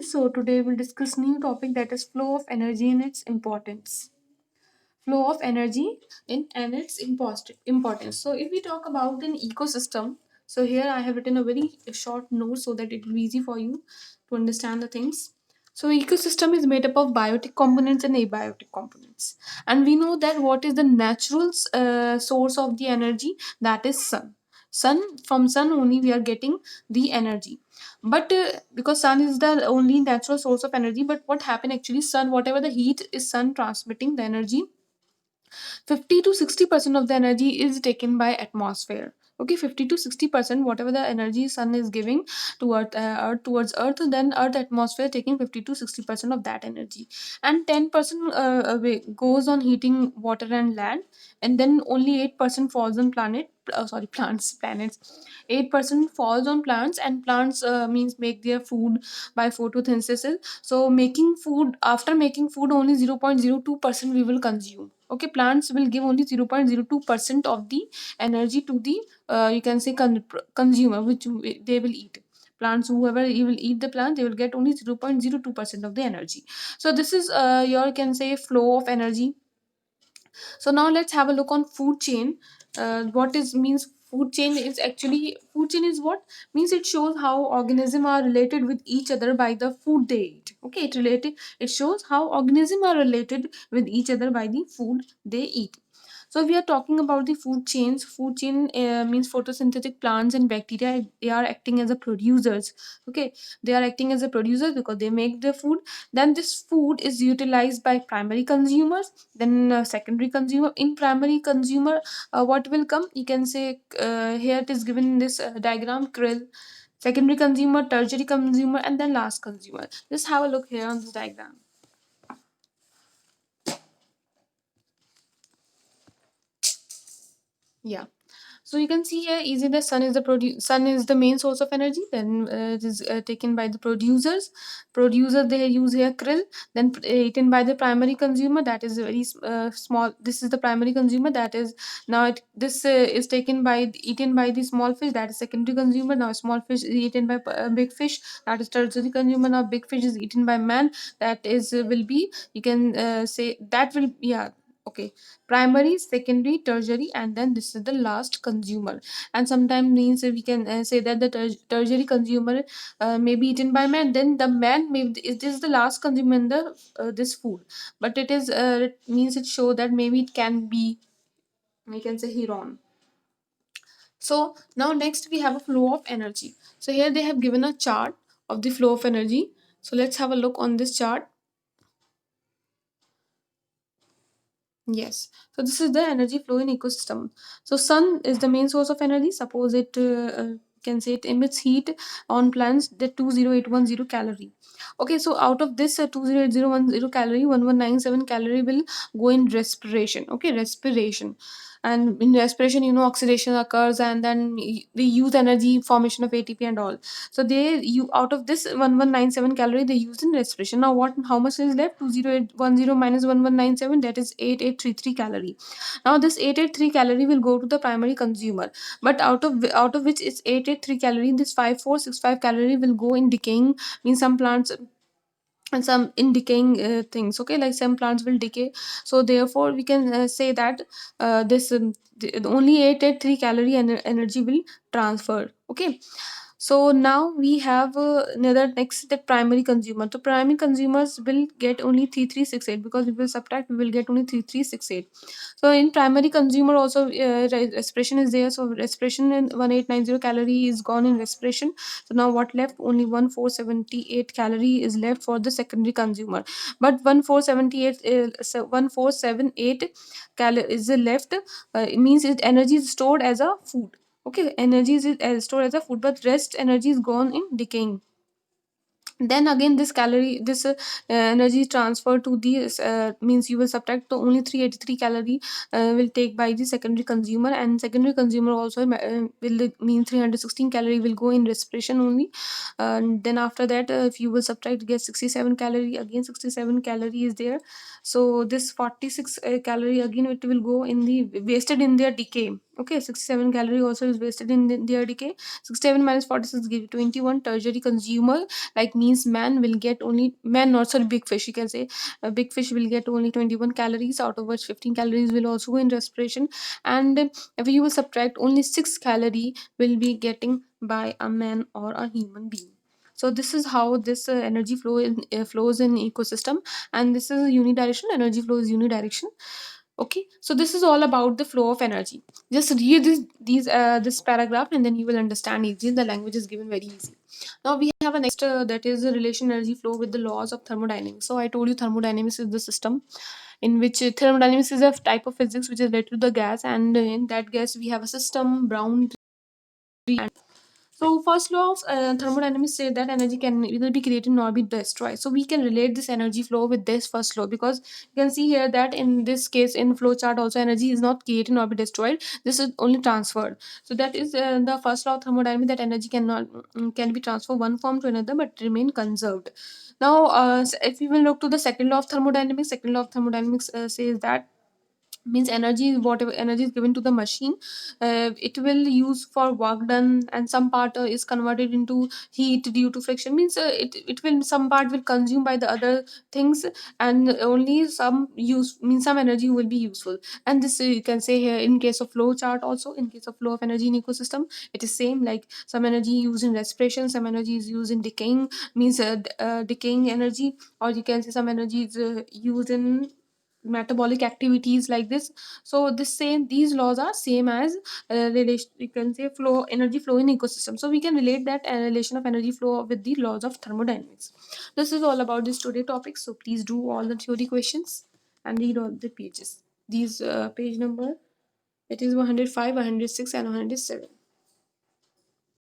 So today we'll discuss new topic, that is flow of energy and its importance. Flow of energy and its importance. So if we talk about an ecosystem, so here I have written a very short note so that it will be easy for you to understand the things. So ecosystem is made up of biotic components and abiotic components, and we know that what is the natural source of the energy, that is sun. From sun only we are getting the energy, but because sun is the only natural source of energy. But what happened actually, sun, whatever the heat is sun transmitting, the energy 50 to 60% of the energy is taken by atmosphere. Okay, 50 to 60%, whatever the energy sun is giving to earth towards earth, then earth atmosphere taking 50 to 60% of that energy, and 10% goes on heating water and land, and then only 8% falls on planets. 8% falls on plants, and plants means make their food by photosynthesis. So making food, after making food, only 0.02% we will consume. Okay, plants will give only 0.02% of the energy to the you can say consumer, which they will eat. Plants, whoever you will eat the plant, they will get only 0.02% of the energy. So this is your can say flow of energy. So now let's have a look on food chain. What is means food chain is actually, food chain is what means, it shows how organisms are related with each other by the food they eat. Okay, it shows how organisms are related with each other by the food they eat. So we are talking about the food chains. Food chain means photosynthetic plants and bacteria. They are acting as a producers. Okay, they are acting as a producers because they make the food. Then this food is utilized by primary consumers. Then secondary consumer. In primary consumer, what will come? You can say here it is given in this diagram: krill. Secondary consumer, tertiary consumer, and then last consumer. Just have a look here on this diagram. Yeah. So you can see here easy, the sun is the main source of energy. Then it is taken by the producers. They use here krill. Then eaten by the primary consumer, that is very small. This is the primary consumer, that is now this is taken by eaten by the small fish, that is secondary consumer. Now small fish is eaten by big fish, that is tertiary consumer. Now big fish is eaten by man, that is will be, you can say that will, yeah, okay, primary, secondary, tertiary, and then this is the last consumer. And sometimes means we can say that the tertiary consumer may be eaten by man, then the man may, it is the last consumer in the this food. But it is it means it show that maybe it can be, we can say, heron. So now next we have a flow of energy. So here they have given a chart of the flow of energy. So let's have a look on this chart. Yes. So this is the energy flow in ecosystem. So sun is the main source of energy. Suppose it can say it emits heat on plants, that 20810 calorie. Okay, so out of this 20810 calorie, 1197 calorie will go in respiration. Okay, respiration. And in respiration, oxidation occurs, and then they use energy formation of ATP and all. So they, you, out of this 1197 calorie they used in respiration. Now what, how much is left? 20810 minus 1197, that is 8833 calorie. Now this 883 calorie will go to the primary consumer, but out of which it's 883 calorie, this 5465 calorie will go in decaying, means some plants and some in decaying things. Okay, like some plants will decay. So therefore we can say that this only 883 calorie energy will transfer. Okay, so now we have another next, the primary consumer. So primary consumers will get only 3368, because we will subtract, we will get only 3368. So in primary consumer also respiration is there. So respiration in 1890 calorie is gone in respiration. So now what left? Only 1478 calorie is left for the secondary consumer. But 1478 1478 is left. It means it energy is stored as a food. Okay, energy is stored as a food, but rest energy is gone in decaying. Then again this calorie, this energy transfer to the means you will subtract the only 383 calorie will take by the secondary consumer, and secondary consumer also will mean 316 calorie will go in respiration only. And then after that, if you will subtract, get 67 calorie, again 67 calorie is there. So this 46 calorie again it will go in the wasted in their decay. Okay, 67 calorie also is wasted in their decay. 67 minus 46 give you 21. Tertiary consumer, like means man will get only, man not sorry, big fish you can say, a big fish will get only 21 calories, out of which 15 calories will also go in respiration. And if you will subtract, only 6 calorie will be getting by a man or a human being. So this is how this energy flows in ecosystem, and this is unidirectional. Energy flow is unidirectional. Okay, so this is all about the flow of energy. Just read this paragraph and then you will understand easily. The language is given very easy. Now we have a next that is the relation energy flow with the laws of thermodynamics. So I told you thermodynamics is the system in which thermodynamics is a type of physics which is related to the gas, and in that gas we have a system, boundary. So first law of thermodynamics say that energy can either be created nor be destroyed. So we can relate this energy flow with this first law, because you can see here that in this case in flow chart also energy is not created nor be destroyed. This is only transferred. So that is the first law of thermodynamics, that energy can be transferred one form to another but remain conserved. Now if we will look to the second law of thermodynamics, second law of thermodynamics says that means energy, whatever energy is given to the machine, it will use for work done, and some part is converted into heat due to friction, means it will, some part will consume by the other things, and only some use, means some energy will be useful. And this you can say here in case of flow chart also, in case of flow of energy in ecosystem, it is same, like some energy used in respiration, some energy is used in decaying, means decaying energy, or you can say some energy is used in metabolic activities like this. So this same, these laws are same as relation, you can say flow, energy flow in ecosystem. So we can relate that relation of energy flow with the laws of thermodynamics. This is all about this today topic, so please do all the theory questions and read all the pages. These page number, it is 105, 106 and 107.